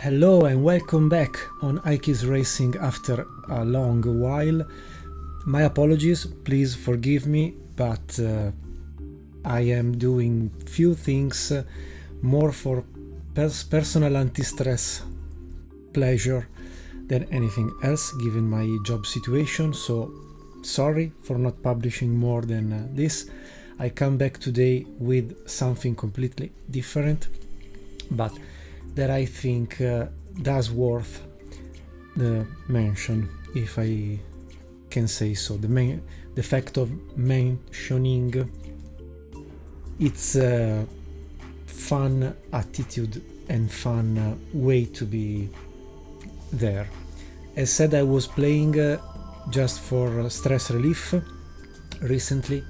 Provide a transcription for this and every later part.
Hello and welcome back on iKeysRacing after a long while. My apologies, please forgive me, but I am doing few things more for personal anti-stress pleasure than anything else given my job situation, so sorry for not publishing more than this. I come back today with something completely different, but that I think does worth the mention, if I can say so. The fact of mentioning its fun attitude and fun way to be there. As said, I was playing just for stress relief recently,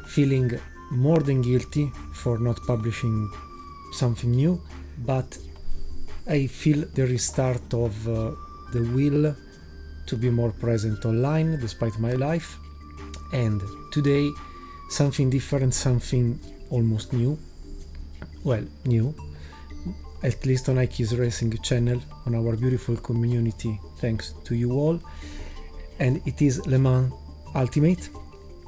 feeling more than guilty for not publishing something new, but I feel the restart of the will to be more present online despite my life, and today something different, something almost new, well, new, at least on iKeysRacing channel, on our beautiful community, thanks to you all, and it is lemansultimate.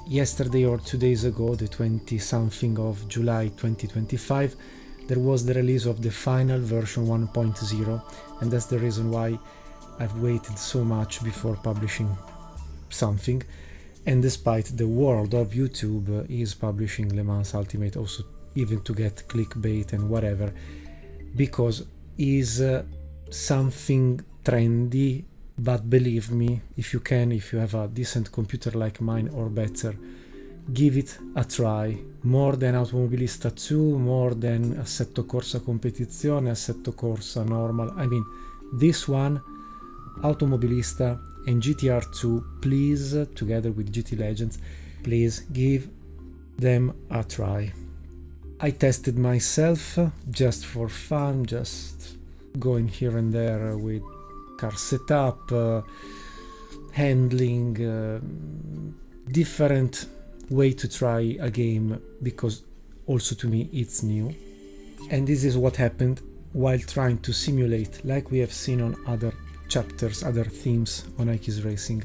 Yesterday or 2 days ago, the 20-something of July 2025, there was the release of the final version 1.0, and that's the reason why I've waited so much before publishing something. And despite the world of YouTube is publishing lemansultimate also, even to get clickbait and whatever, because is something trendy. But believe me, if you have a decent computer like mine or better, give it a try. More than Automobilista 2, more than Assetto Corsa Competizione, Assetto Corsa Normal. I mean, this one, Automobilista and GTR 2, please, together with GT Legends, please give them a try. I tested myself just for fun, just going here and there with car setup, handling, different way to try a game, because also to me it's new. And this is what happened while trying to simulate, like we have seen on other chapters, other themes on iKeysRacing,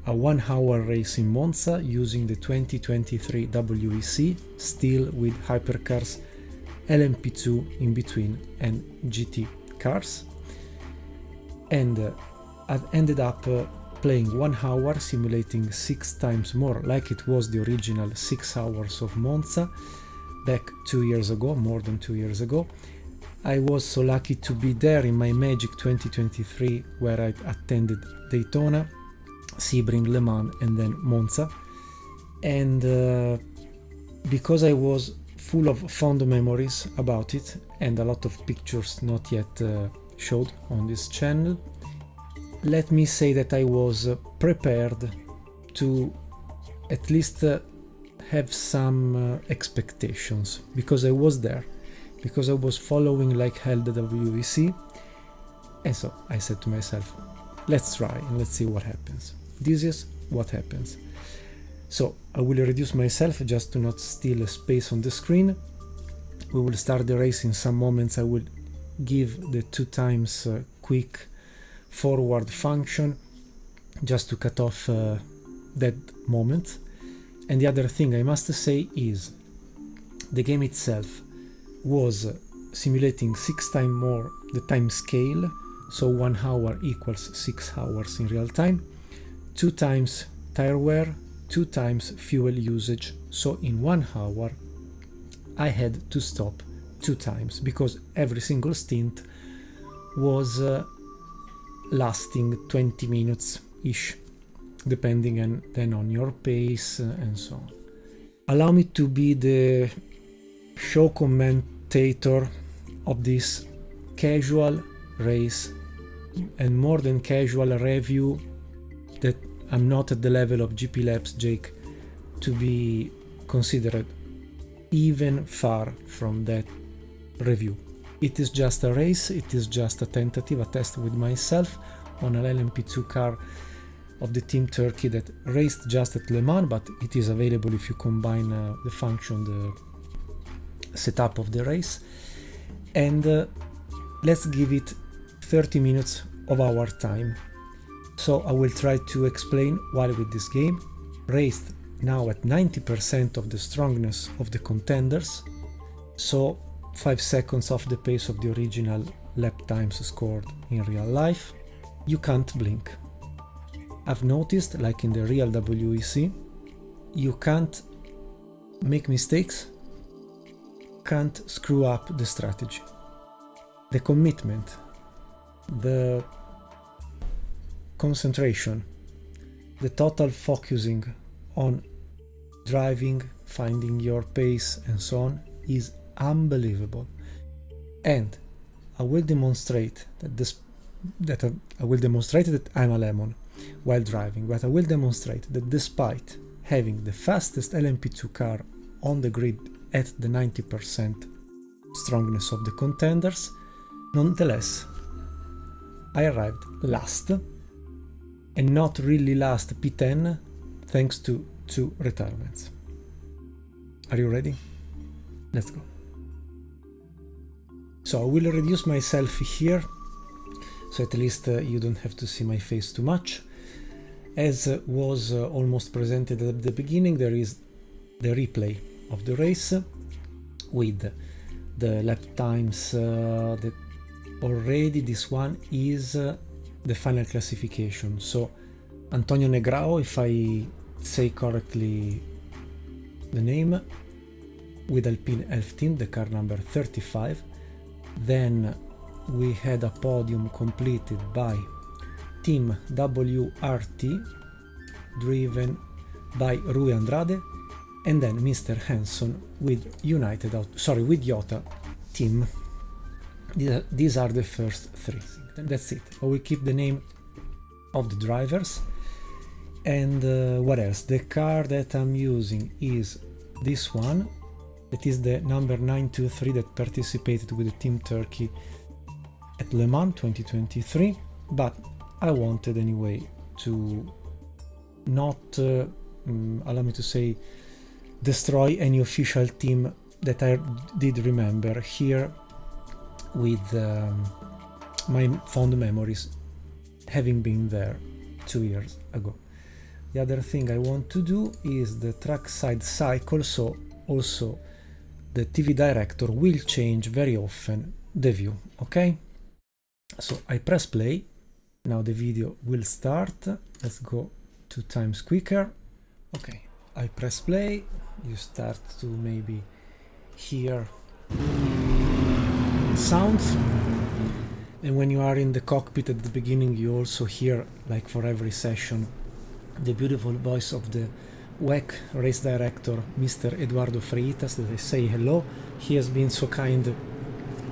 a 1-hour race in Monza using the 2023 WEC, still with hypercars, LMP2 in between, and GT cars. And I ended up playing 1 hour, simulating 6 times more, like it was the original 6 hours of Monza back 2 years ago, more than 2 years ago. I was so lucky to be there in my Magic 2023, where I attended Daytona, Sebring, Le Mans, and then Monza. And because I was full of fond memories about it, and a lot of pictures not yet showed on this channel, let me say that I was prepared to at least have some expectations, because I was there, because I was following like hell the WEC, and so I said to myself, let's try and let's see what happens. This is what happens. So I will reduce myself just to not steal space on the screen. We will start the race in some moments. I will give the 2 times quick forward function just to cut off that moment. And the other thing I must say is the game itself was simulating 6 times more the time scale, so 1 hour equals 6 hours in real time, 2 times tire wear, 2 times fuel usage, so in 1 hour I had to stop 2 times, because every single stint was lasting 20 minutes ish, depending on your pace and so on. Allow me to be the show commentator of this casual race, and more than casual review, that I'm not at the level of GP Labs Jake to be considered even far from that review. It is just a race, it is just a tentative, a test with myself on an LMP2 car of the Team Turkey that raced just at Le Mans, but it is available if you combine the function, the setup of the race. And let's give it 30 minutes of our time. So I will try to explain why with this game, raced now at 90% of the strongness of the contenders, so 5 seconds off the pace of the original lap times scored in real life. You can't blink. I've noticed, like in the real WEC, you can't make mistakes, can't screw up the strategy. The commitment, the concentration, the total focusing on driving, finding your pace and so on is unbelievable. And I will demonstrate that I'm a lemon while driving, but I will demonstrate that despite having the fastest LMP2 car on the grid at the 90% strongness of the contenders, nonetheless I arrived last, and not really last P10 thanks to 2 retirements. Are you ready? Let's go. So I will reduce myself here, so at least you don't have to see my face too much. As was almost presented at the beginning, there is the replay of the race with the lap times. Already this one is the final classification. So Antonio Negrao, if I say correctly the name, with Alpine Elf Team, the car number 35. Then we had a podium completed by Team WRT, driven by Rui Andrade, and then Mr. Hanson with with Yota team. These are the first 3. That's it. I will keep the name of the drivers. And what else? The car that I'm using is this one. That is the number 923 that participated with the Team Turkey at Le Mans 2023. But I wanted anyway to not, allow me to say, destroy any official team that I did remember here with my fond memories having been there 2 years ago. The other thing I want to do is the trackside cycle, so also the TV director will change very often the view, okay? So I press play, now the video will start. Let's go 2 times quicker. Okay, I press play, you start to maybe hear sounds, and when you are in the cockpit at the beginning you also hear, like for every session, the beautiful voice of the WEC race director, Mr. Eduardo Freitas, that I say hello. He has been so kind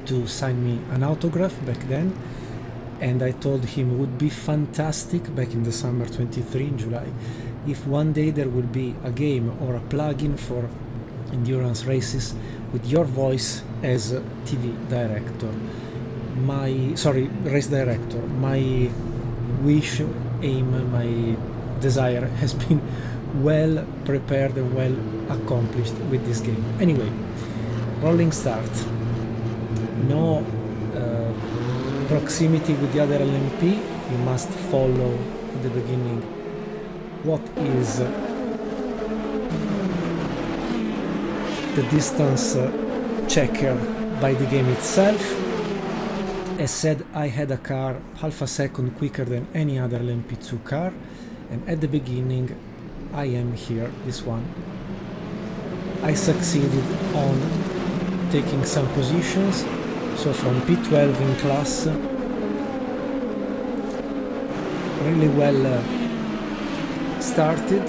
to sign me an autograph back then, and I told him it would be fantastic back in the summer 23 in July if one day there will be a game or a plugin for endurance races with your voice as a TV director. Race director. My wish, aim, my desire has been well prepared and well accomplished with this game. Anyway, rolling start. No proximity with the other LMP. You must follow at the beginning what is the distance checker by the game itself. As said, I had a car half a second quicker than any other LMP2 car, and at the beginning I am here, this one. I succeeded on taking some positions, so from P12 in class, really well started,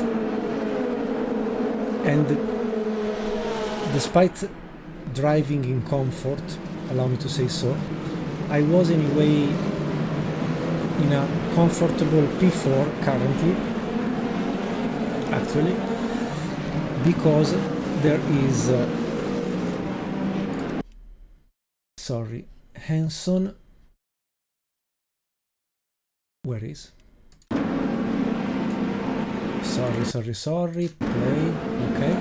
and despite driving in comfort, allow me to say so, I was anyway in a comfortable P4 currently, actually, because there is Hanson, where is sorry, play, okay,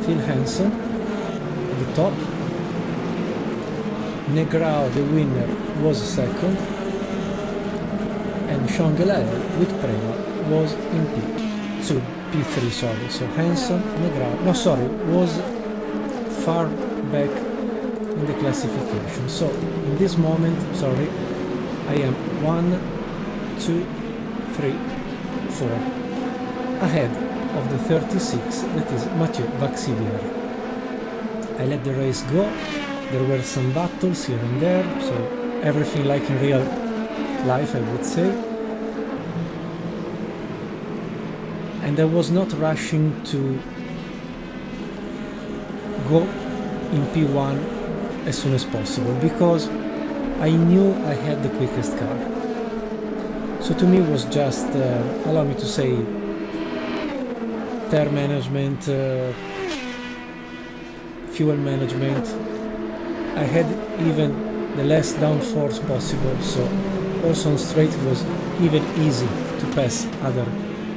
Phil Hanson at the top. Negrao, the winner, was second. showing a level with Prema was in P2, P3, sorry. So Hanson, McGrath, no sorry, was far back in the classification. So in this moment, sorry, I am 1, 2, 3, 4 ahead of the 36, that is Mathieu Vaxivière. I let the race go. There were some battles here and there, so everything like in real life, I would say. And I was not rushing to go in P1 as soon as possible, because I knew I had the quickest car. So to me it was just, allow me to say, tire management, fuel management. I had even the less downforce possible, so also on straight it was even easy to pass other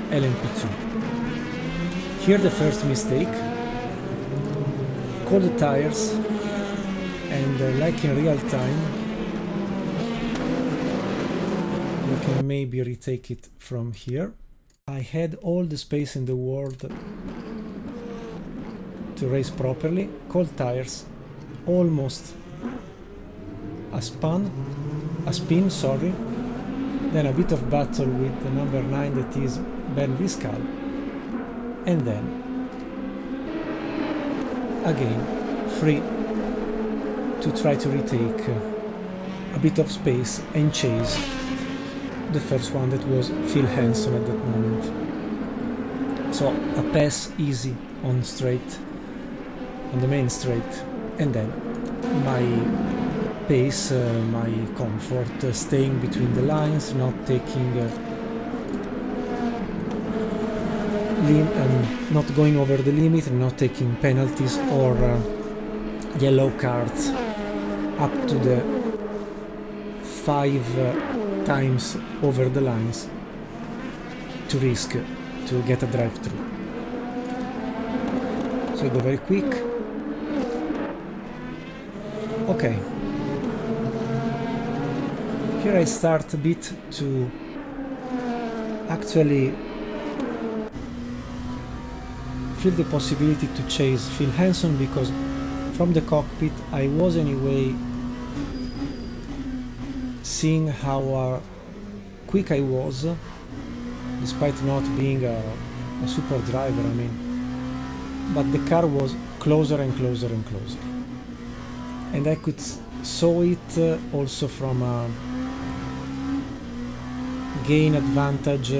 LMP2. Here the first mistake, cold tires, and like in real time, you can maybe retake it from here. I had all the space in the world to race properly, cold tires, almost a spin, sorry, then a bit of battle with the number 9 that is Ben Viscal, and then again free to try to retake a bit of space and chase the first one, that was Phil Hanson at that moment. So a pass easy on straight, on the main straight, and then my pace, my comfort, staying between the lines, not taking not going over the limit, and not taking penalties or yellow cards up to the 5 times over the lines to risk to get a drive-through. So I go very quick. Okay. Here I start a bit to actually feel the possibility to chase Phil Hanson, because from the cockpit I was anyway seeing how quick I was, despite not being a super driver, I mean, but the car was closer and closer and closer, and I could saw it also from a gain advantage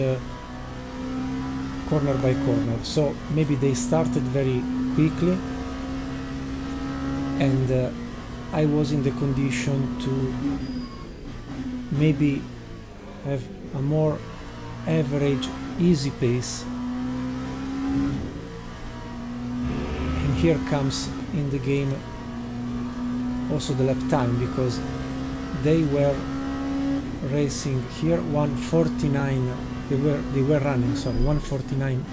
corner by corner. So maybe they started very quickly, and I was in the condition to maybe have a more average, easy pace. And here comes in the game also the lap time, because they were racing here 149, they were running, sorry, 149,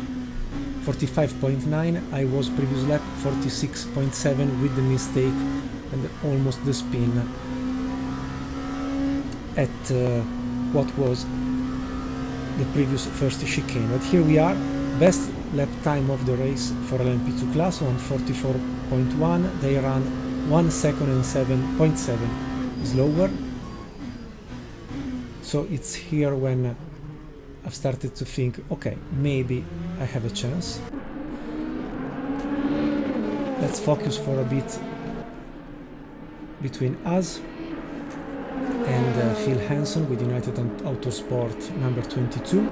45.9. I was previous lap 46.7 with the mistake and almost the spin at what was the previous first chicane. But here we are, best lap time of the race for LMP2 class, 144.1. They ran 1 second and 7.7 slower. So it's here when I've started to think, okay, maybe I have a chance. Let's focus for a bit between us and Phil Hanson with United Autosport number 22.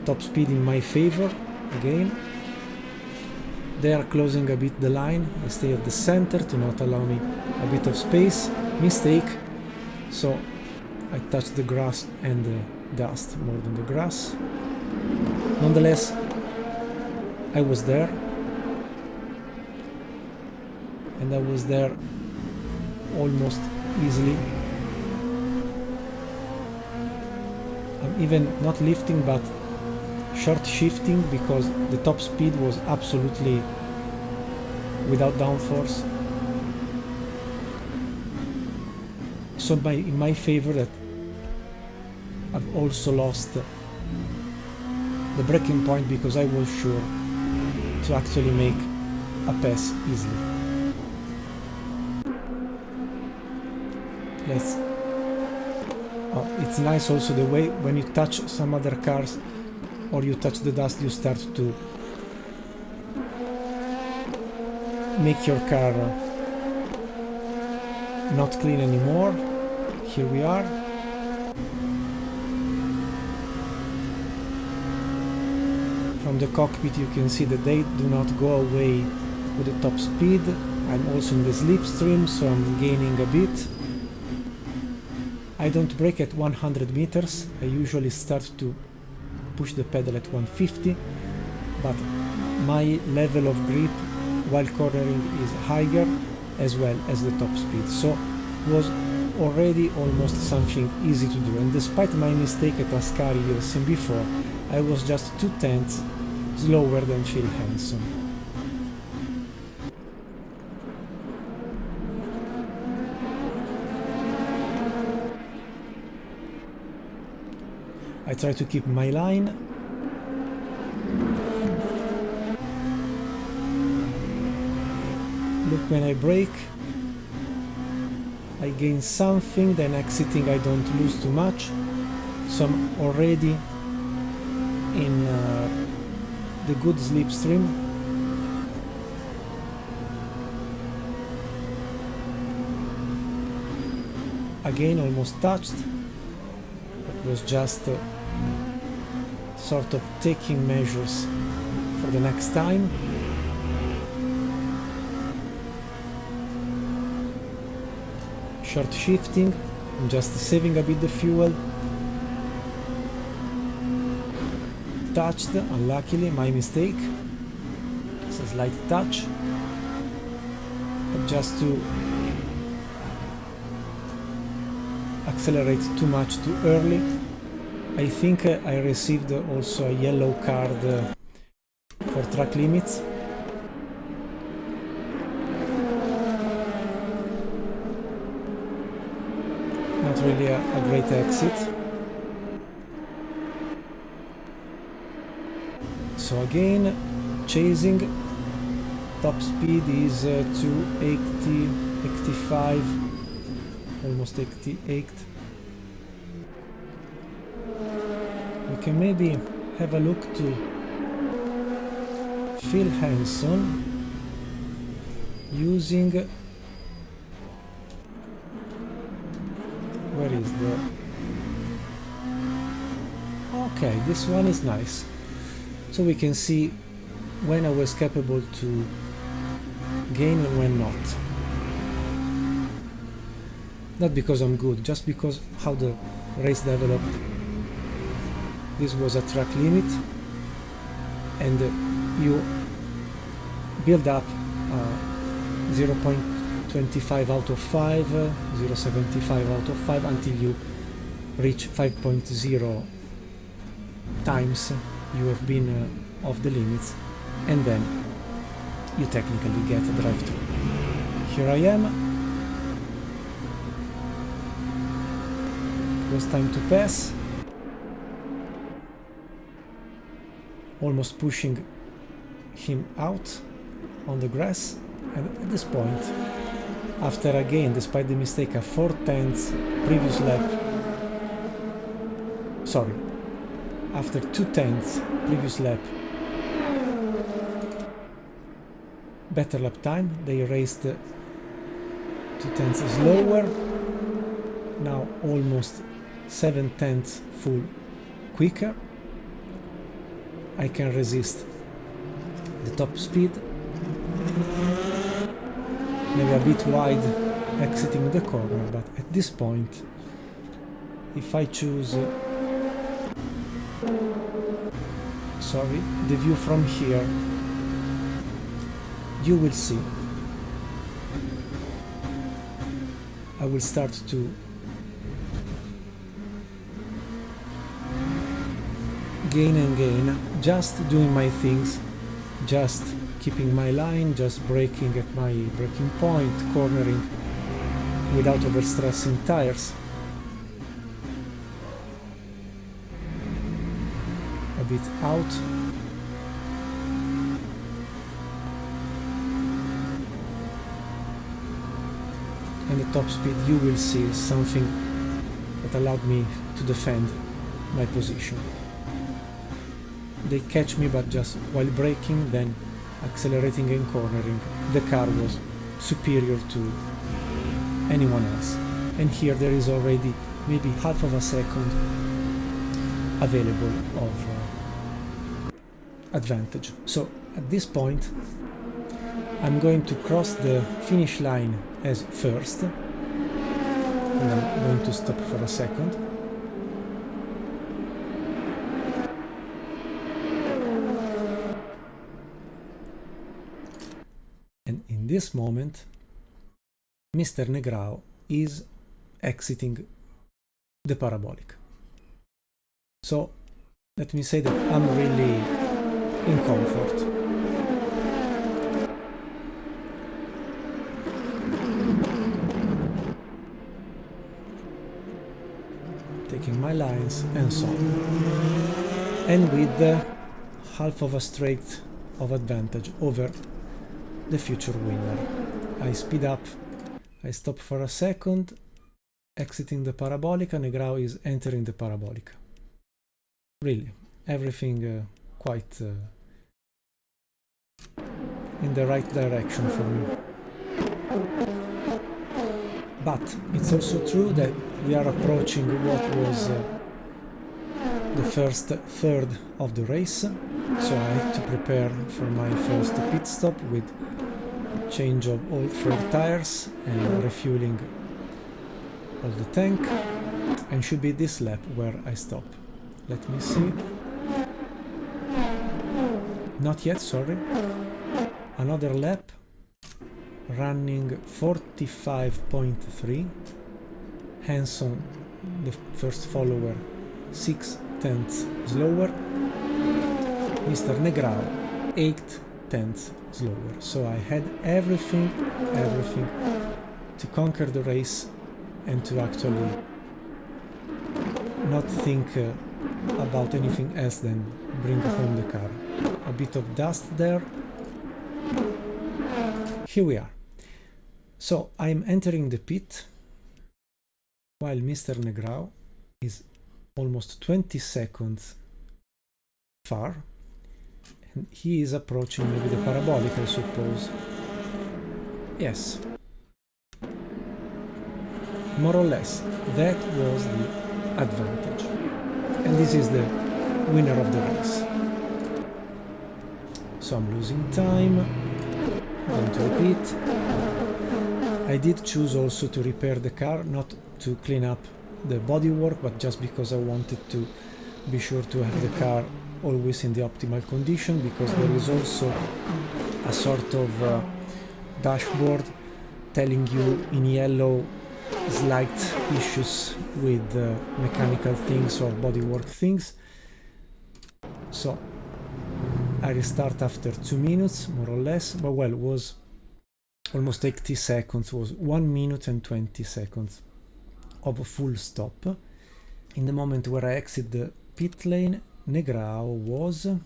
Top speed in my favor again. They are closing a bit the line. I stay at the center to not allow me a bit of space. Mistake. So I touched the grass and the dust more than the grass. Nonetheless, I was there. And I was there almost easily. I'm even not lifting, but short shifting, because the top speed was absolutely without downforce. So in my favor that I've also lost the braking point because I was sure to actually make a pass easily. It's nice also the way when you touch some other cars or you touch the dust, you start to make your car not clean anymore. Here we are. From the cockpit you can see that they do not go away with the top speed. I'm also in the slipstream, so I'm gaining a bit. I don't brake at 100 meters, I usually start to push the pedal at 150, but my level of grip while cornering is higher as well as the top speed, so it was already almost something easy to do. And despite my mistake at Ascari you've seen before, I was just 2/10 slower than Phil Hanson. I try to keep my line. Look, when I brake, I gain something, then exiting I don't lose too much. So I'm already in the good slipstream. Again, almost touched. It was just sort of taking measures for the next time. Short shifting, I'm just saving a bit the fuel. Touched, unluckily, my mistake. It's a slight touch. But just to accelerate too much too early. I think I received also a yellow card for track limits. Not really a great exit. So again, chasing, top speed is 280, 85, almost 88. We can maybe have a look to Phil Hanson using, where is the, okay, this one is nice. So we can see when I was capable to gain and when not. Not because I'm good, just because how the race developed. This was a track limit, and you build up 0.25 out of 5, 0.75 out of 5 until you reach 5.0 times you have been off the limits, and then you technically get a drive-through. Here I am. It was time to pass. Almost pushing him out on the grass, and at this point, after again, despite the mistake, a 4/10 previous lap, sorry, after 2/10 previous lap, better lap time, they raced 2/10 slower, now almost 7/10 full quicker. I can resist the top speed, maybe a bit wide exiting the corner, but at this point, if I choose, sorry, the view from here, you will see I will start to gain and gain, just doing my things, just keeping my line, just braking at my braking point, cornering without overstressing tires. bit out. And the top speed, you will see something that allowed me to defend my position. They catch me, but just while braking, then accelerating and cornering, the car was superior to anyone else. And here there is already maybe half of a second available of advantage. So at this point I'm going to cross the finish line as first, and I'm going to stop for a second. And in this moment Mr. Negrao is exiting the parabolic. So let me say that I'm really in comfort. Taking my lines and so on. And with half of a straight of advantage over the future winner. I speed up, I stop for a second, exiting the parabolica. Negrao is entering the parabolica. Really, everything quite in the right direction for me. But it's also true that we are approaching what was the first third of the race, so I had to prepare for my first pit stop with change of all 3 tires and refueling all the tank, and should be this lap where I stop. Let me see. Not yet, sorry. Another lap, running 45.3. Hanson, the first follower, 6/10 slower. Mr. Negrao, 8/10 slower. So I had everything to conquer the race and to actually not think about anything else than bring home the car. A bit of dust there. Here we are. So I'm entering the pit while Mr. Negrao is almost 20 seconds far, and he is approaching maybe the parabolic, I suppose. Yes. More or less, that was the advantage. And this is the winner of the race. So I'm losing time, going to repeat. I did choose also to repair the car, not to clean up the bodywork, but just because I wanted to be sure to have the car always in the optimal condition, because there is also a sort of dashboard telling you in yellow slight issues with mechanical things or bodywork things. So I restart after 2 minutes, more or less, but well, it was almost 80 seconds, was 1 minute and 20 seconds of a full stop. In the moment where I exit the pit lane, Negrao was in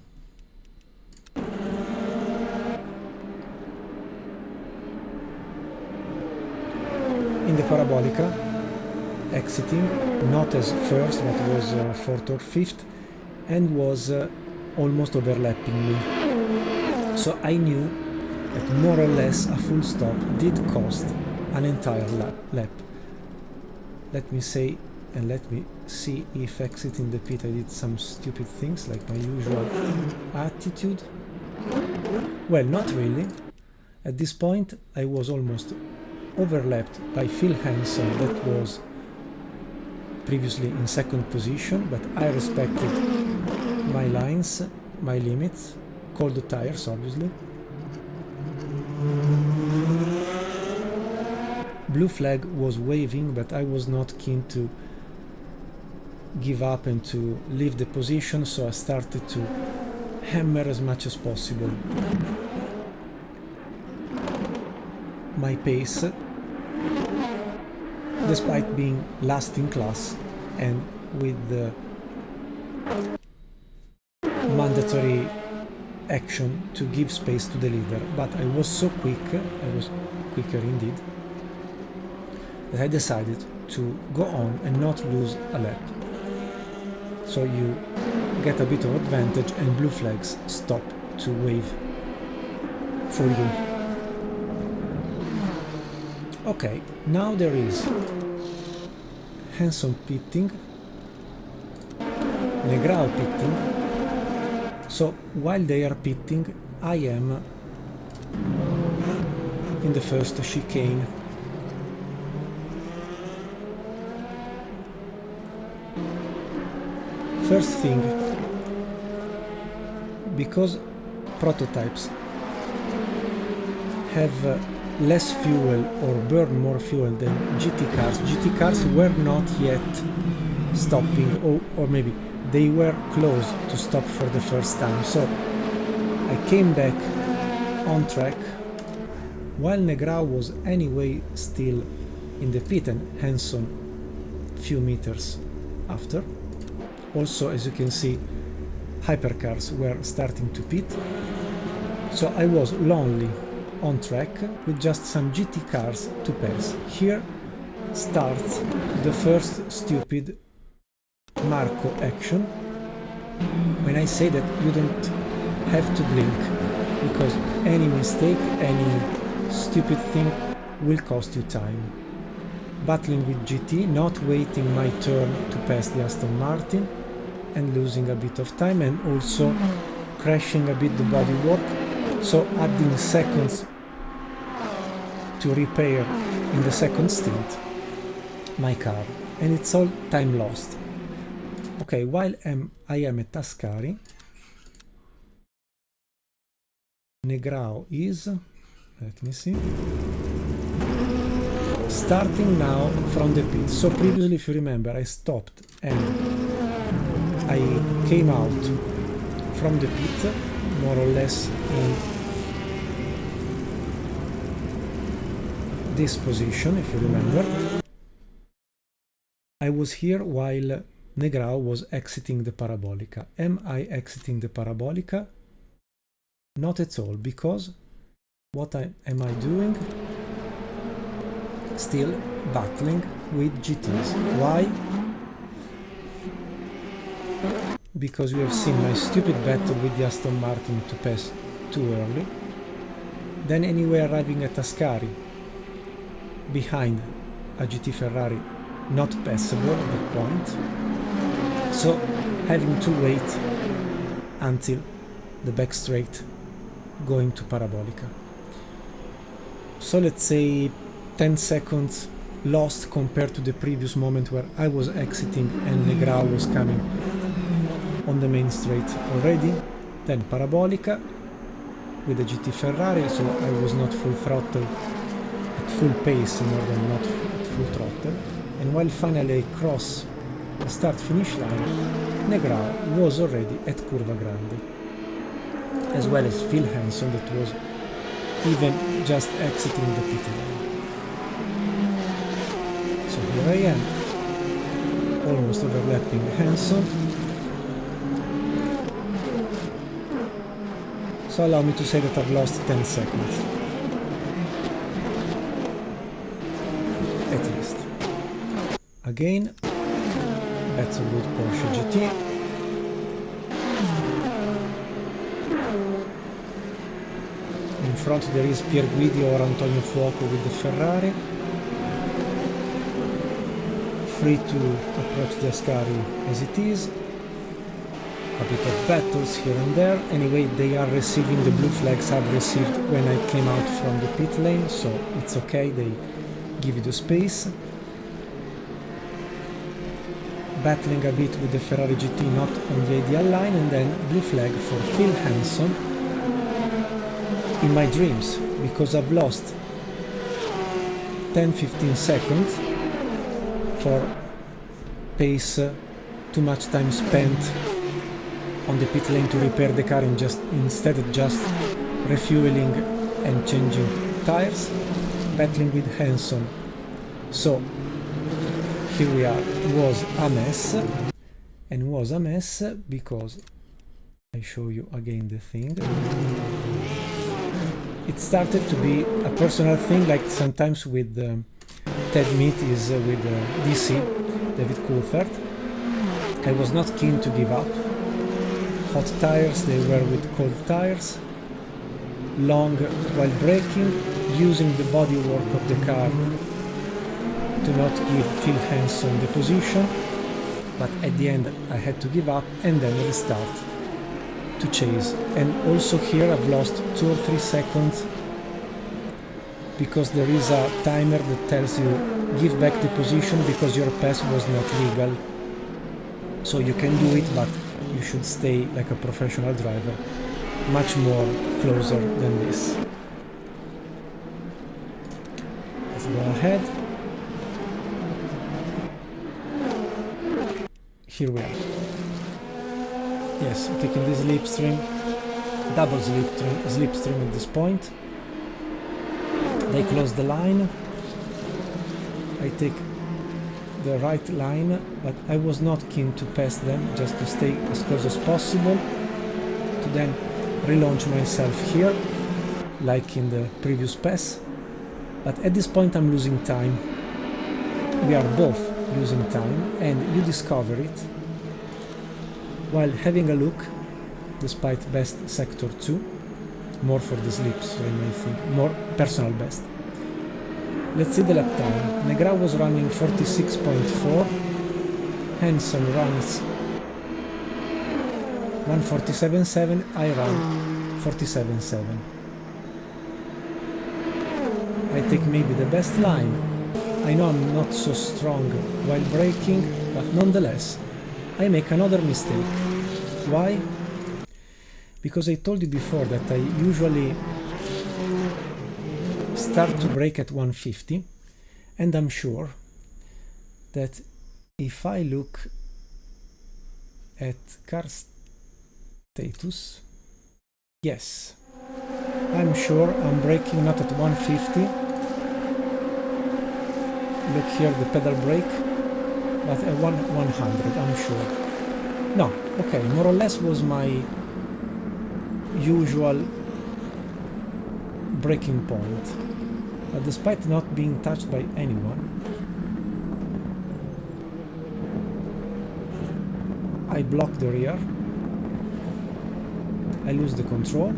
the parabolica, exiting, not as first, but was 4th or 5th, and was almost overlapping me. So I knew that more or less a full stop did cost an entire lap. Let me say, and let me see if exiting the pit I did some stupid things like my usual attitude. Well, not really. At this point I was almost overlapped by Phil Hanson, that was previously in 2nd position, but I respected my lines, my limits, cold tires obviously. Blue flag was waving, but I was not keen to give up and to leave the position, so I started to hammer as much as possible my pace, despite being last in class and with necessary action to give space to the leader, but I was so quick, I was quicker indeed, that I decided to go on and not lose a lap. So you get a bit of advantage and blue flags stop to wave for you. Okay, now there is Hanson pitting, Negrao pitting. So while they are pitting, I am in the first chicane. First thing, because prototypes have less fuel or burn more fuel than GT cars were not yet stopping, or maybe they were close to stop for the first time. So I came back on track while Negrao was anyway still in the pit and Hanson few meters after. Also, as you can see, hypercars were starting to pit, so I was lonely on track with just some GT cars to pass. Here starts the first stupid Marco action, when I say that you don't have to blink, because any mistake, any stupid thing will cost you time. Battling with GT, not waiting my turn to pass the Aston Martin, and losing a bit of time, and also crashing a bit the bodywork, so adding seconds to repair in the second stint my car, and it's all time lost. Okay, while I am at Ascari, Negrao is, let me see, starting now from the pit. So previously, if you remember, I stopped and I came out from the pit, more or less in this position, if you remember. I was here while Negrao was exiting the Parabolica. Am I exiting the Parabolica? Not at all, because what am I doing? Still battling with GTs. Why? Because you have seen my stupid battle with the Aston Martin to pass too early. Then anyway arriving at Ascari, behind a GT Ferrari, not passable at that point. So having to wait until the back straight going to Parabolica. So let's say 10 seconds lost compared to the previous moment where I was exiting and Negrao was coming on the main straight already. Then Parabolica with the GT Ferrari, so I was not full throttle at full pace in order not at full throttle. And while finally I cross the start-finish line, Negrao was already at Curva Grande, as well as Phil Hanson that was even just exiting the pit lane. So here I am, almost overlapping Hanson. So allow me to say that I've lost 10 seconds. At least. Again, that's a good Porsche GT. In front there is Pier Guidi or Antonio Fuoco with the Ferrari. Free to approach the Ascari as it is. A bit of battles here and there. Anyway, they are receiving the blue flags I've received when I came out from the pit lane, so it's okay, they give you the space. Battling a bit with the Ferrari GT not on the ideal line, and then blue flag for Phil Hanson in my dreams, because I've lost 10-15 seconds for pace, too much time spent on the pit lane to repair the car and instead of just refueling and changing tires, battling with Hanson. So here we are. It was a mess, and was a mess because I show you again the thing. It started to be a personal thing, like sometimes with Ted Meet is with DC, David Coulthard. I was not keen to give up. Hot tires, they were with cold tires. Long while braking, using the bodywork of the car to not give Phil Hanson the position. But at the end I had to give up and then restart to chase. And also here I've lost 2 or 3 seconds because there is a timer that tells you give back the position because your pass was not legal. So you can do it, but you should stay like a professional driver, much more closer than this. Let's go ahead. Here we are. Yes, taking the slipstream, double slipstream at this point. They close the line. I take the right line, but I was not keen to pass them, just to stay as close as possible, to then relaunch myself here, like in the previous pass. But at this point I'm losing time. We are both losing time, and you discover it while having a look, despite best sector 2, more for the slipstream I think, more personal best. Let's see the lap time. Negra was running 46.4, Hanson runs 1:47.7, I run 47.7. I take maybe the best line. I know I'm not so strong while braking, but nonetheless, I make another mistake. Why? Because I told you before that I usually start to brake at 150, and I'm sure that if I look at car status, yes, I'm sure I'm braking not at 150. Look here, the pedal brake, but at 100, I'm sure. No, okay, more or less was my usual braking point. But despite not being touched by anyone, I block the rear, I lose the control,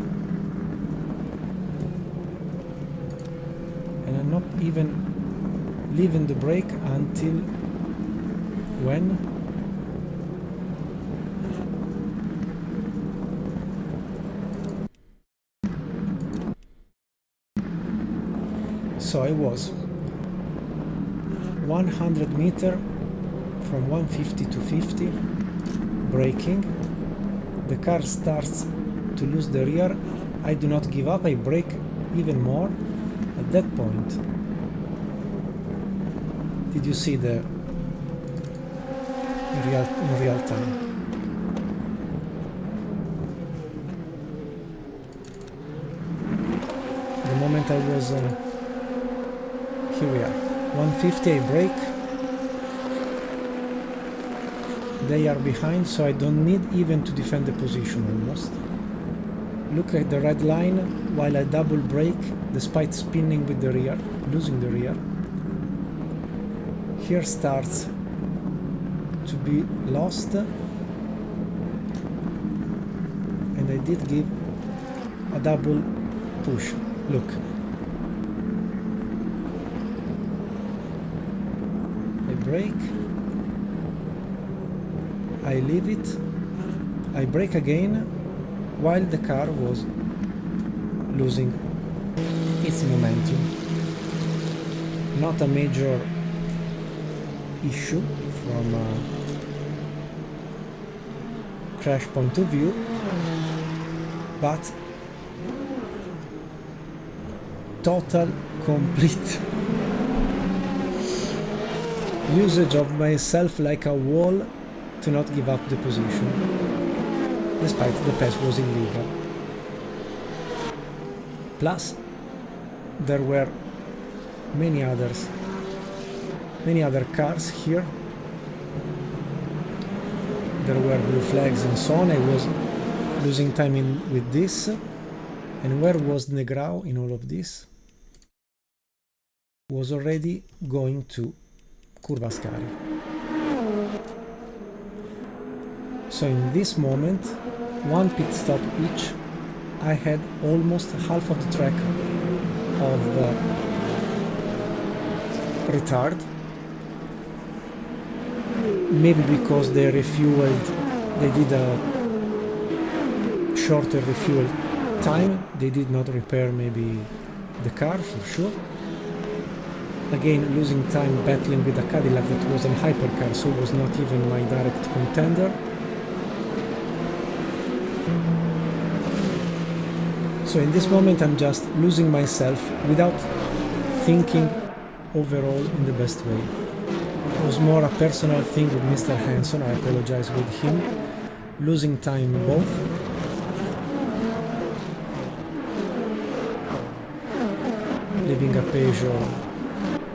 and I'm not even leaving the brake until when? So I was 100 meter from 150 to 50 braking. The car starts to lose the rear. I do not give up, I brake even more. At that point, did you see the in real time? The moment I was here we are, 150, I brake. They are behind, so I don't need even to defend the position almost. Look at the red line while I double brake despite spinning with the rear, losing the rear. Here starts to be lost, and I did give a double push. Look. Brake, I leave it, I brake again while the car was losing its momentum. Not a major issue from a crash point of view, but total, complete usage of myself like a wall to not give up the position, despite the pass was illegal. Plus, there were many other cars here. There were blue flags and so on. I was losing time with this. And where was Negrao in all of this? Was already going to Curva Ascari. So in this moment, one pit stop each, I had almost half of the track of retard. Maybe because they refueled, they did a shorter refuel time, they did not repair maybe the car for sure. Again, losing time battling with a Cadillac that was a hypercar, so it was not even my direct contender. So in this moment I'm just losing myself without thinking overall in the best way. It was more a personal thing with Mr. Hanson, I apologize with him. Losing time both. Leaving a Peugeot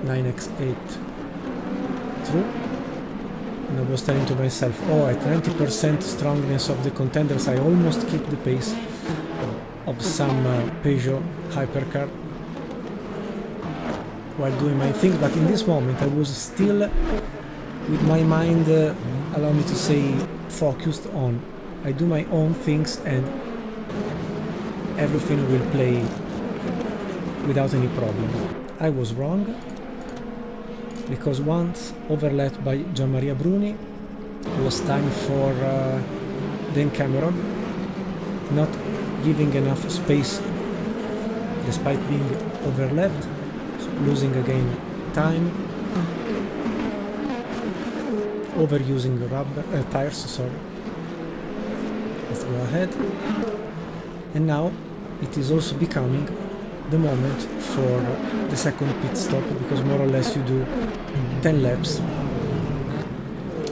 9X8 through. And I was telling to myself, oh, at 90% strongness of the contenders I almost keep the pace of some Peugeot hypercar while doing my thing, but in this moment I was still with my mind, allow me to say, focused on I do my own things and everything will play without any problem. I was wrong, because once overlapped by Gianmaria Bruni, it was time for Dan Cameron, not giving enough space despite being overlapped, so losing again time, overusing rubber tires, sorry. Let's go ahead. And now it is also becoming the moment for the second pit stop, because more or less you do 10 laps.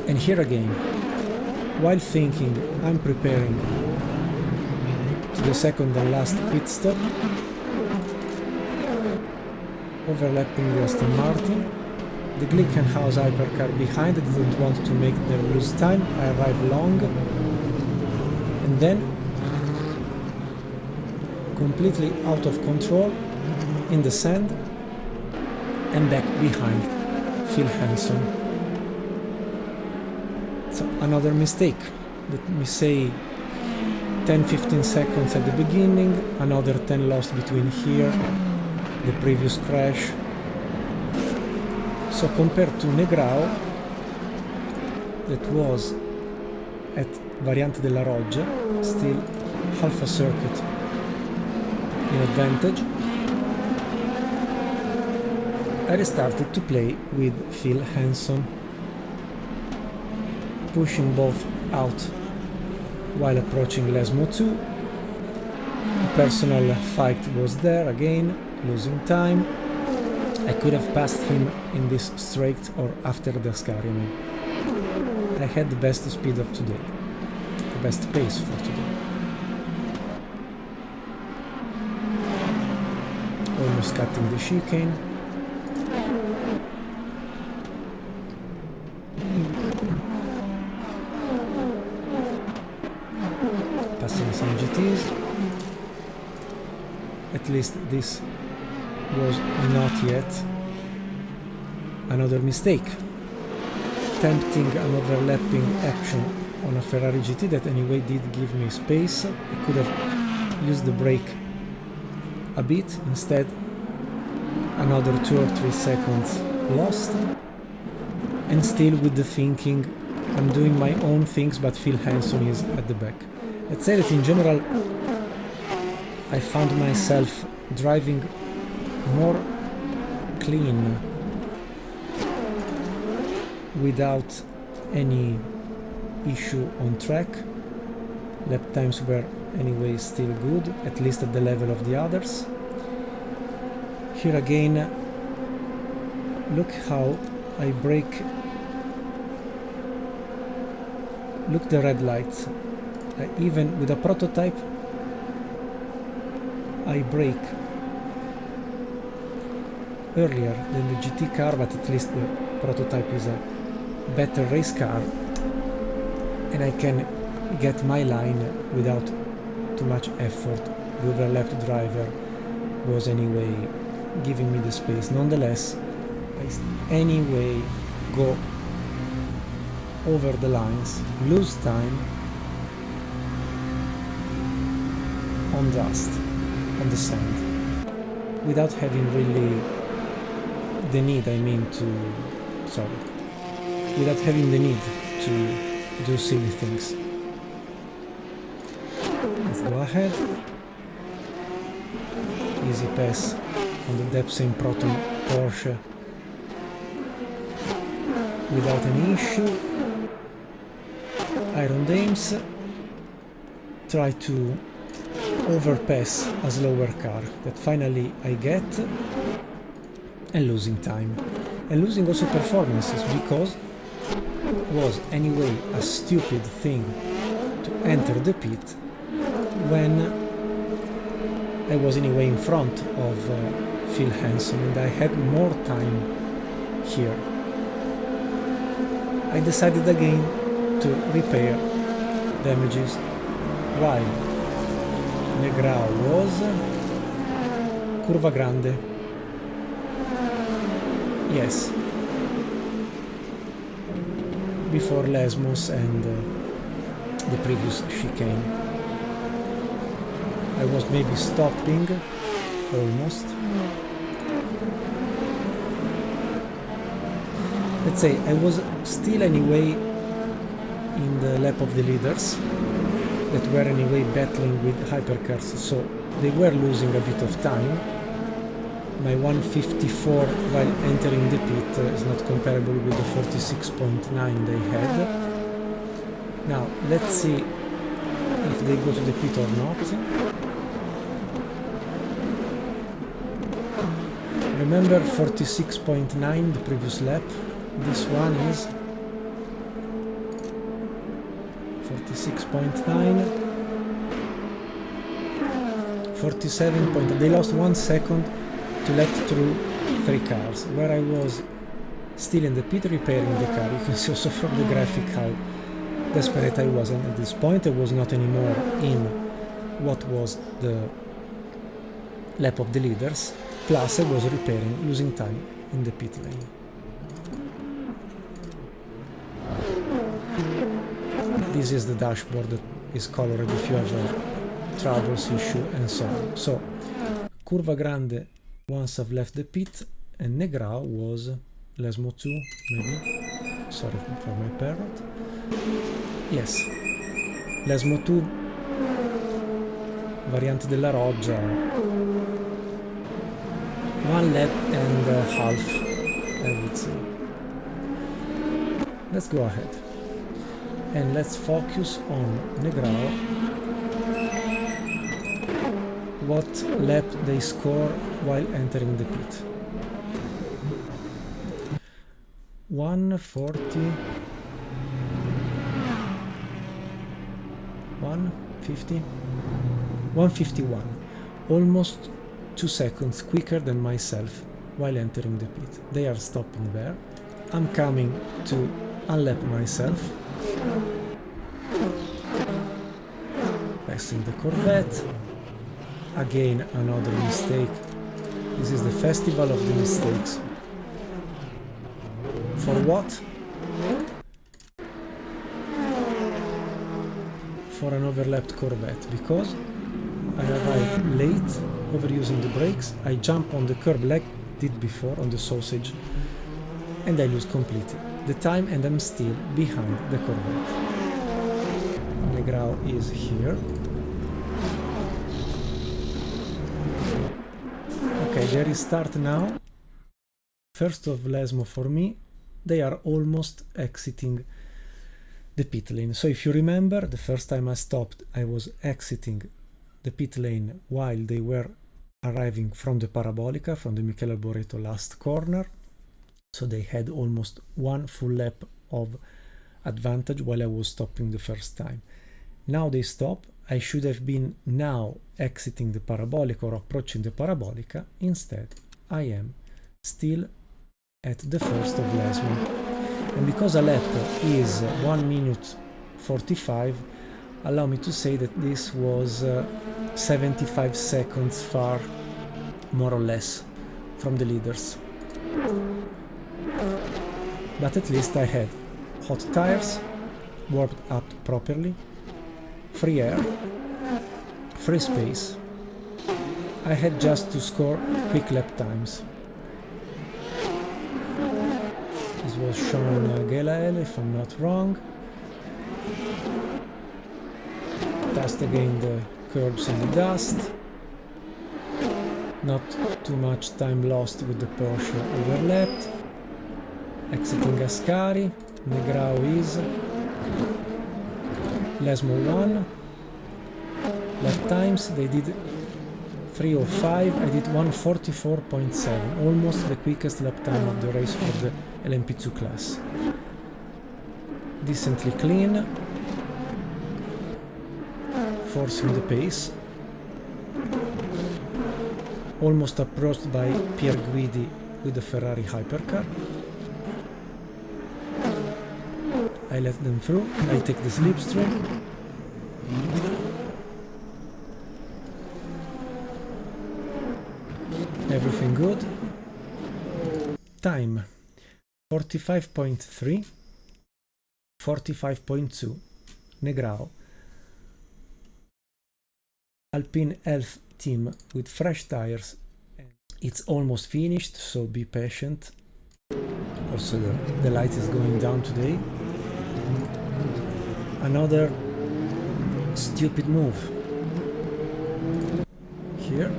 And here again, while thinking I'm preparing to the second and last pit stop, overlapping the Aston Martin, the Glickenhaus hypercar behind, I didn't want to make them lose time, I arrived long, and then completely out of control in the sand and back behind Phil Hanson. So another mistake, let me say 10-15 seconds at the beginning, another 10 lost between here, the previous crash. So compared to Negrao, that was at Variante della Roggia, still half a circuit in advantage, I restarted to play with Phil Hanson, pushing both out while approaching LMU2. A personal fight was there again, losing time. I could have passed him in this straight or after the Ascari. I had the best speed of today, the best pace for today. Almost cutting the chicane. Passing some GTs. At least this was not yet another mistake. Tempting an overlapping action on a Ferrari GT that anyway did give me space. I could have used the brake a bit, instead another 2 or 3 seconds lost, and still with the thinking I'm doing my own things but Phil Hanson is at the back. Let's say that in general I found myself driving more clean without any issue on track. Lap times were anyway still good, at least at the level of the others. Here again, look how I brake. Look the red lights. Even with a prototype I brake earlier than the GT car, but at least the prototype is a better race car and I can get my line without too much effort. The overlapped driver was anyway giving me the space. Nonetheless, I anyway go over the lines, lose time on dust, on the sand, without having really the need, without having the need to do silly things. Let's go ahead. Easy pass on the depth same Proton Porsche without any issue. Iron Dames try to overpass a slower car that finally I get, and losing time and losing also performances, because it was anyway a stupid thing to enter the pit when I was anyway in front of Phil Hanson and I had more time here. I decided again to repair damages while Negrao was Curva Grande. Yes, before Lesmos and the previous chicane. I was maybe stopping, almost. Let's say I was still anyway in the lap of the leaders that were anyway battling with hypercars, so they were losing a bit of time. My 154 while entering the pit is not comparable with the 46.9 they had. Now let's see if they go to the pit or not. Remember 46.9 the previous lap? This one is 46.9, 47. They lost 1 second to let through 3 cars, where I was still in the pit repairing the car. You can see also from the graphic how desperate I was, and at this point I was not anymore in what was the lap of the leaders, plus I was repairing, losing time in the pit lane. This is the dashboard that is colored if you have a troubles issue and so on. So Curva Grande once I've left the pit, and Negrao was Lesmo 2 maybe, sorry for my parrot. Yes, Lesmo 2 Variante della Roggia, 1 lap and a half I would say. Let's go ahead and let's focus on Negrao, what lap they score while entering the pit. 140, 150, 151, almost 2 seconds quicker than myself while entering the pit. They are stopping there. I'm coming to unlap myself, passing the Corvette. Again another mistake. This is the festival of the mistakes. For what? For an overlapped Corvette, because I arrived late, overusing the brakes, I jump on the curb like did before on the sausage, and I lose completely the time, and I'm still behind the Corvette. Negrao is here. Okay, they restart now. First of Lesmo for me. They are almost exiting the pit lane. So if you remember, the first time I stopped, I was exiting the pit lane while they were arriving from the Parabolica, from the Michele Alboreto last corner. So they had almost 1 full lap of advantage while I was stopping the first time. Now they stop. I should have been now exiting the Parabolica or approaching the Parabolica. Instead, I am still at the first of Lesmo. And because a lap is 1 minute 45, allow me to say that this was 75 seconds far, more or less, from the leaders. But at least I had hot tires, warmed up properly, free air, free space. I had just to score quick lap times. This was Sean Gelael, if I'm not wrong. Passed again the curbs and the dust. Not too much time lost with the Porsche overlapped. Exiting Ascari. Negrao is Lesmo 1. Lap times, they did 3:05, I did 1:44.7, almost the quickest lap time of the race for the LMP2 class. Decently clean, forcing the pace. Almost approached by Pier Guidi with the Ferrari hypercar. I let them through, I take the slipstream. Everything good. Time 45.3, 45.2. Negrao. Alpine Health team with fresh tires. It's almost finished, so be patient. Also the light is going down today. Another stupid move. Here.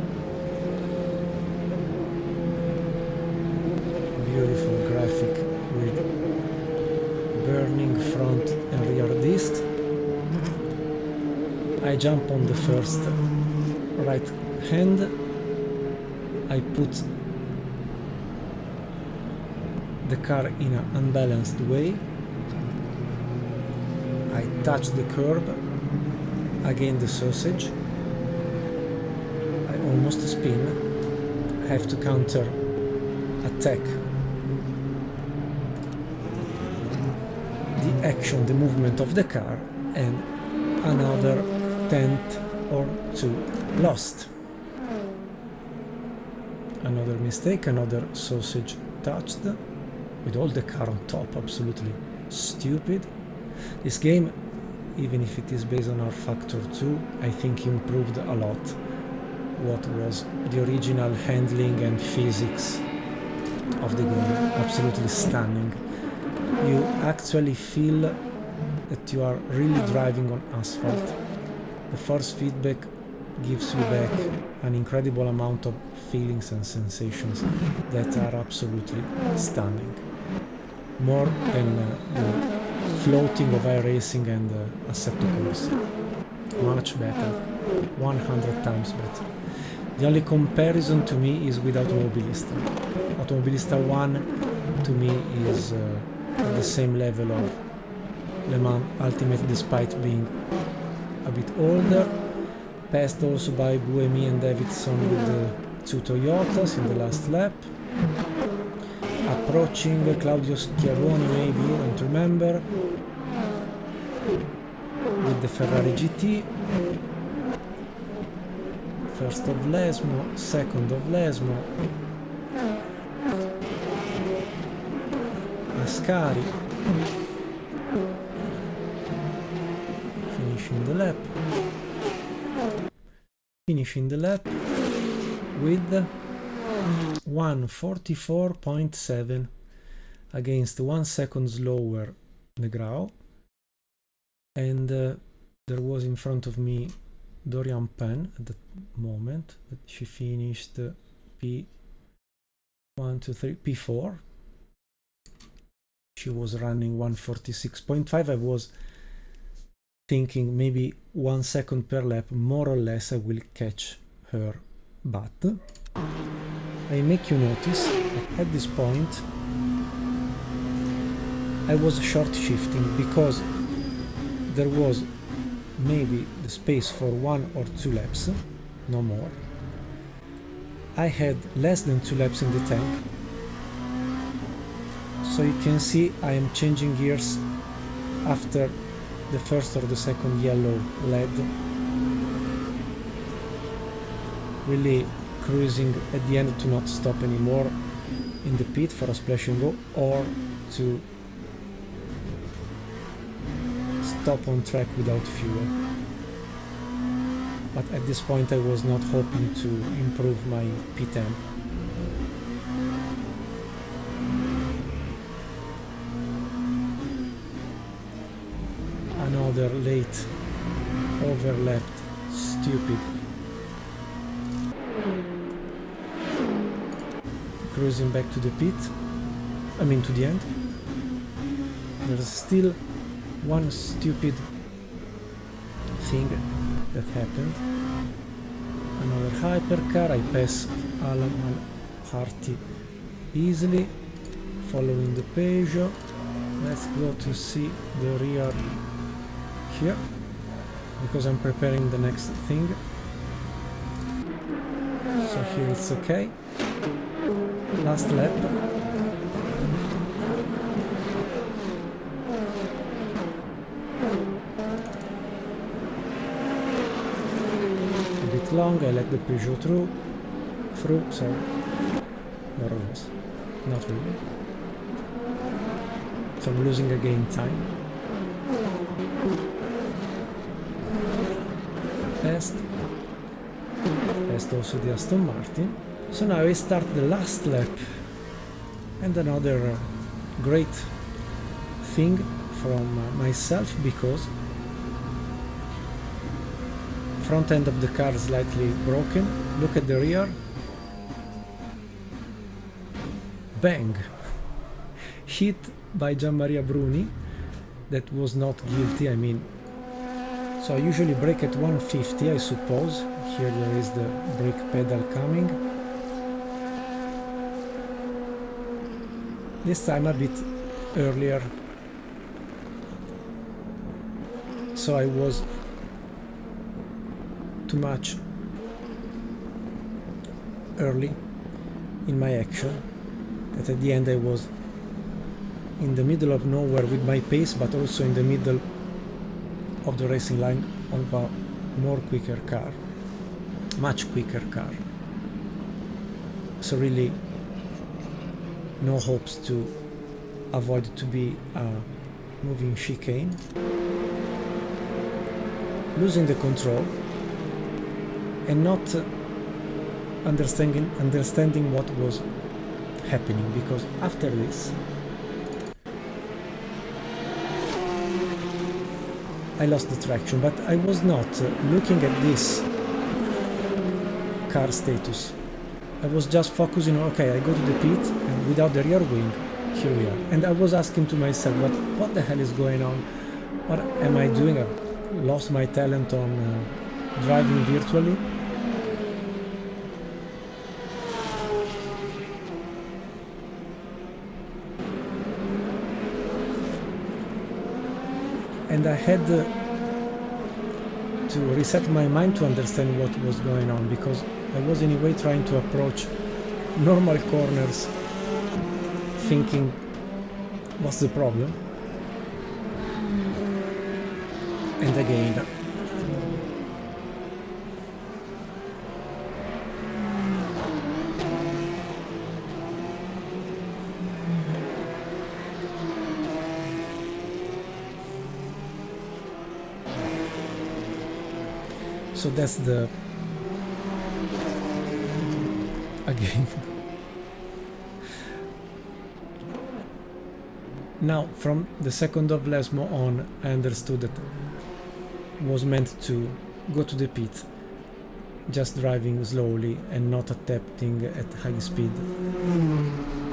Beautiful graphic with burning front and rear discs. I jump on the first right hand. I put the car in an unbalanced way. I touch the curb, again the sausage. I almost spin. I have to counter attack the action, the movement of the car, and another tenth or two lost. Another mistake, another sausage touched, with all the car on top, absolutely stupid. This game, even if it is based on R-Factor 2, I think improved a lot what was the original handling and physics of the game. Absolutely stunning. You actually feel that you are really driving on asphalt. The force feedback gives you back an incredible amount of feelings and sensations that are absolutely stunning. More than the floating of iRacing and Assetto Corsa. Much better. 100 times better. The only comparison to me is with Automobilista. Automobilista 1 to me is at the same level of Le Mans Ultimate, despite being a bit older. Passed also by Buemi and Davidson with the two Toyotas in the last lap. Approaching Claudio Schiavoni, maybe, I don't remember, with the Ferrari GT. First of Lesmo, second of Lesmo. Ascari. Finishing the lap. Finishing the lap with 1:44.7 against 1 second slower Negrao, and there was in front of me Dorian Penn at the moment, but she finished P4. She was running 1:46.5. I was thinking maybe 1 second per lap, more or less, I will catch her, but I make you notice that at this point I was short shifting because there was maybe the space for 1 or 2 laps, no more. I had less than 2 laps in the tank, so you can see I am changing gears after the first or the second yellow LED. Really cruising at the end to not stop anymore in the pit for a splash and go, or to stop on track without fuel. But at this point I was not hoping to improve my P10. Another late overlapped, stupid. Cruising back to the pit, I mean to the end. There's still one stupid thing that happened. Another hypercar, I pass Alan Harty easily, following the Peugeot. Let's go to see the rear here, because I'm preparing the next thing. So here it's okay. Last lap. A bit long, I let the Peugeot through, sorry, more or less, not really. So I'm losing again time. Passed also the Aston Martin. So now I start the last lap, and another great thing from myself, because front end of the car is slightly broken. Look at the rear. Bang! Hit by Gianmaria Bruni, that was not guilty, I mean. So I usually brake at 150, I suppose. Here there is the brake pedal coming. This time a bit earlier, so I was too much early in my action, that at the end I was in the middle of nowhere with my pace, but also in the middle of the racing line of a more quicker car, much quicker car. So really no hopes to avoid to be a moving chicane. Losing the control and not understanding what was happening, because after this I lost the traction, but I was not looking at this car status. I was just focusing on, okay, I go to the pit, and without the rear wing, here we are. And I was asking to myself, what the hell is going on? What am I doing? I lost my talent on driving virtually. And I had to reset my mind to understand what was going on, because I was anyway trying to approach normal corners thinking, what's the problem? And again, so that's the again. Now, from the second of Lesmo on, I understood that was meant to go to the pit, just driving slowly and not attempting at high speed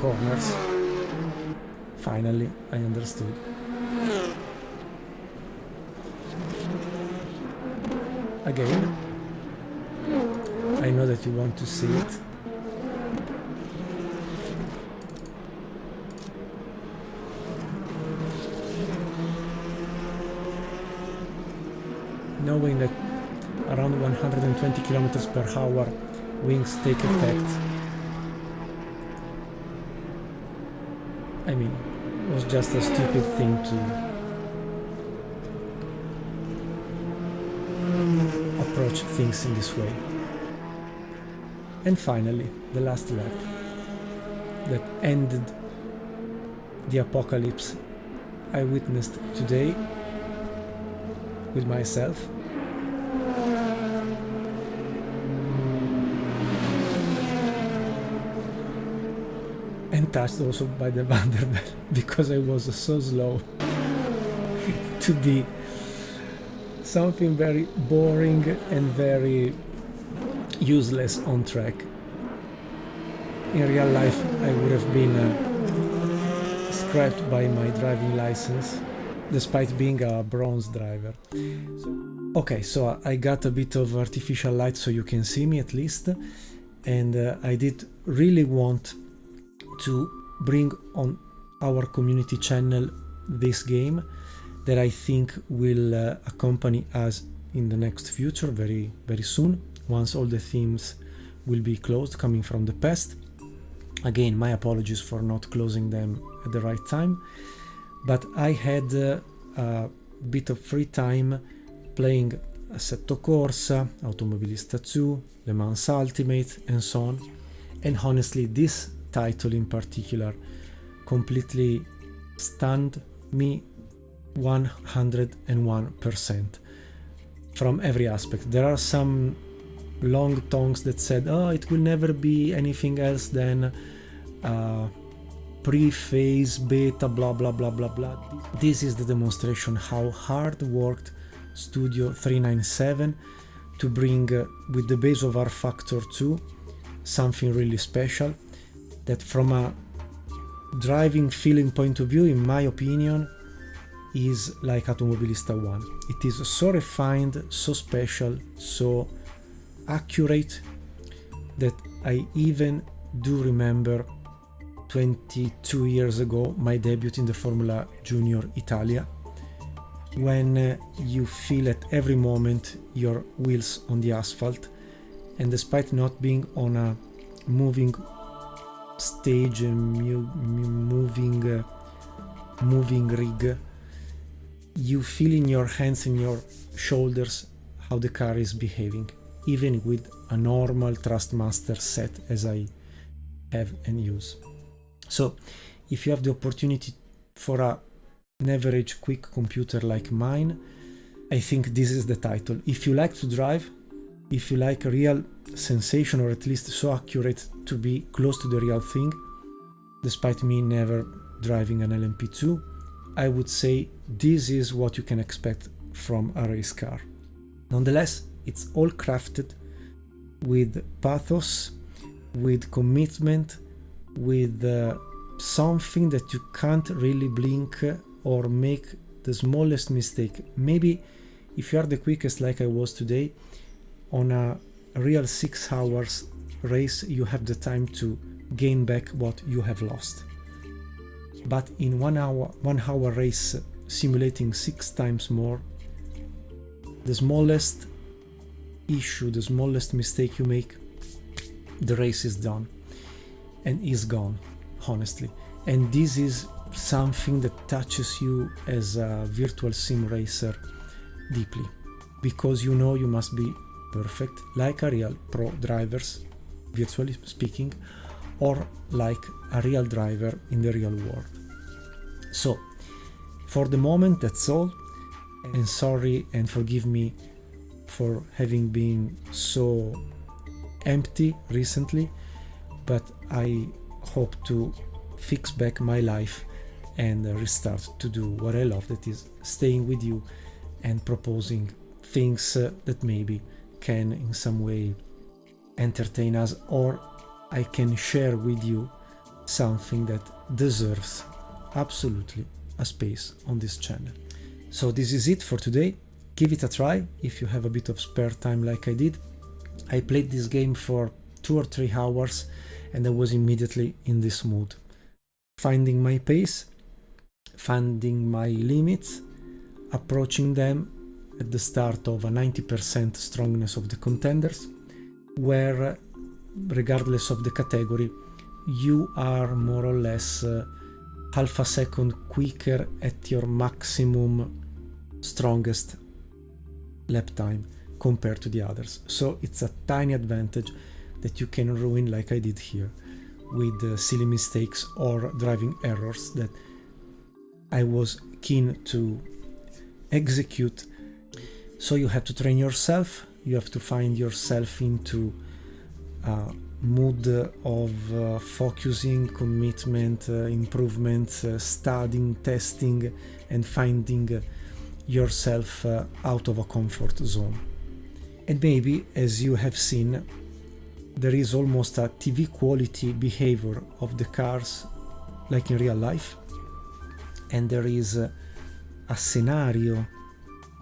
corners. Finally, I understood. Again, I know that you want to see it. Knowing that around 120 kilometers per hour wings take effect. I mean, it was just a stupid thing approach things in this way. And finally, the last lap that ended the apocalypse I witnessed today with myself. And touched also by the Vanderbilt because I was so slow to be something very boring and very useless on track. In real life I would have been scrapped by my driving license despite being a bronze driver. Okay, so I got a bit of artificial light so you can see me at least, and I did really want to bring on our community channel this game that I think will accompany us in the next future very soon, once all the themes will be closed coming from the past. Again, my apologies for not closing them at the right time, but I had a bit of free time playing Assetto Corsa, Automobilista 2, lemansultimate and so on, and honestly this title in particular completely stunned me 101% from every aspect. There are some long tongues that said, oh, it will never be anything else than pre-phase beta blah blah blah blah blah. This is the demonstration how hard worked Studio 397 to bring with the base of R Factor 2 something really special that from a driving feeling point of view, in my opinion, is like Automobilista 1. It is so refined, so special, so accurate that I even do remember 22 years ago my debut in the Formula Junior Italia, when you feel at every moment your wheels on the asphalt, and despite not being on a moving stage and moving rig, you feel in your hands and your shoulders how the car is behaving, even with a normal Trustmaster set as I have and use. So if you have the opportunity for an average quick computer like mine, I think this is the title. If you like to drive, if you like a real sensation, or at least so accurate to be close to the real thing, despite me never driving an LMP2, I would say this is what you can expect from a race car. Nonetheless, it's all crafted with pathos, with commitment, with something that you can't really blink or make the smallest mistake. Maybe if you are the quickest like I was today, on a real 6 hours race you have the time to gain back what you have lost. But in 1 hour race simulating 6 times more, the smallest issue, the smallest mistake you make, the race is done and is gone, honestly. And this is something that touches you as a virtual sim racer deeply, because you know you must be perfect like a real pro drivers, virtually speaking, or like a real driver in the real world. So for the moment that's all, and sorry and forgive me for having been so empty recently, but I hope to fix back my life and restart to do what I love, that is staying with you and proposing things that maybe can in some way entertain us, or I can share with you something that deserves absolutely a space on this channel. So this is it for today. Give it a try if you have a bit of spare time like I did. I played this game for 2 or 3 hours and I was immediately in this mood, finding my pace, finding my limits, approaching them at the start of a 90% strongness of the contenders, where regardless of the category you are more or less half a second quicker at your maximum strongest lap time. compared to the others. So it's a tiny advantage that you can ruin, like I did here, with silly mistakes or driving errors that I was keen to execute. So you have to train yourself, you have to find yourself into a mood of focusing, commitment, improvement, studying, testing, and finding yourself out of a comfort zone. And maybe, as you have seen, there is almost a TV quality behavior of the cars like in real life, and there is a scenario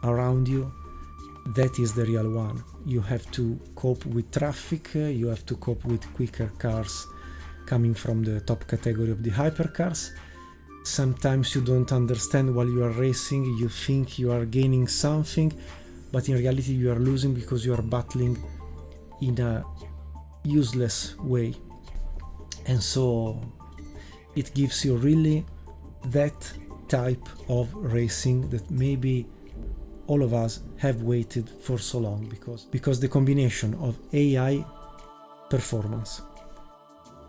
around you that is the real one. You have to cope with traffic, you have to cope with quicker cars coming from the top category of the hypercars. Sometimes you don't understand while you are racing, you think you are gaining something, but in reality you are losing because you are battling in a useless way. And so it gives you really that type of racing that maybe all of us have waited for so long, because the combination of AI performance,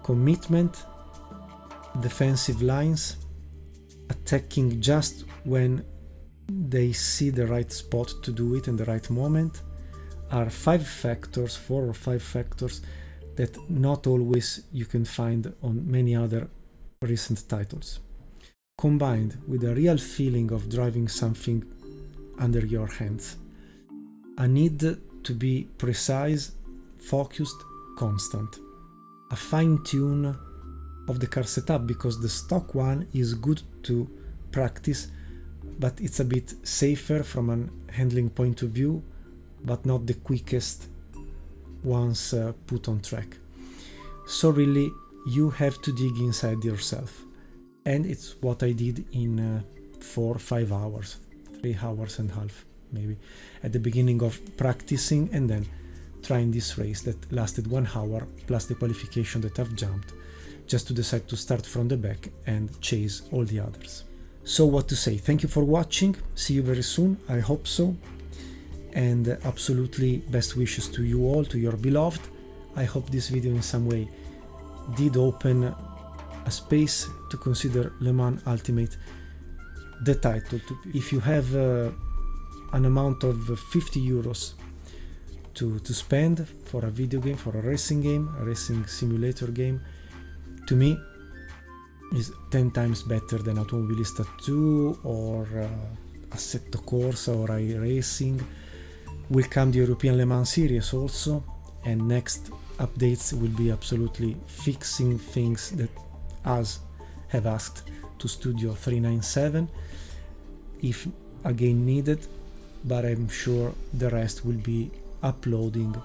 commitment, defensive lines, attacking just when they see the right spot to do it in the right moment, are 4 or 5 factors that not always you can find on many other recent titles, combined with a real feeling of driving something under your hands, a need to be precise, focused, constant, a fine tune of the car setup, because the stock one is good to practice, but it's a bit safer from a handling point of view, but not the quickest once put on track. So really you have to dig inside yourself, and it's what I did in 4 or 5 hours, 3 hours and a half maybe, at the beginning of practicing, and then trying this race that lasted 1 hour plus the qualification that I've jumped, just to decide to start from the back and chase all the others. So what to say, thank you for watching, see you very soon, I hope so, and absolutely best wishes to you all, to your beloved. I hope this video in some way did open a space to consider Le Mans Ultimate the title. If you have an amount of 50 euros to spend for a video game, for a racing game, a racing simulator game, to me is 10 times better than Automobilista 2 or Assetto Corsa or iRacing. Will come the European Le Mans series also, and next updates will be absolutely fixing things that us have asked to Studio 397 if again needed, but I'm sure the rest will be uploading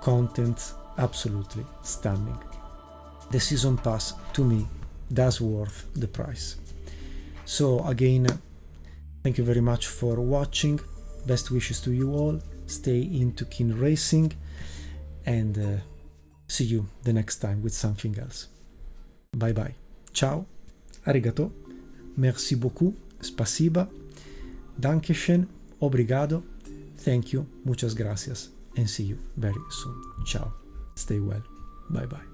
content absolutely stunning. The season pass to me does worth the price. So again, thank you very much for watching, best wishes to you all, stay into keen racing, and see you the next time with something else. Bye bye, ciao, arigato, merci beaucoup, spasiba, dankeschön, obrigado, thank you, muchas gracias, and see you very soon. Ciao, stay well, bye bye.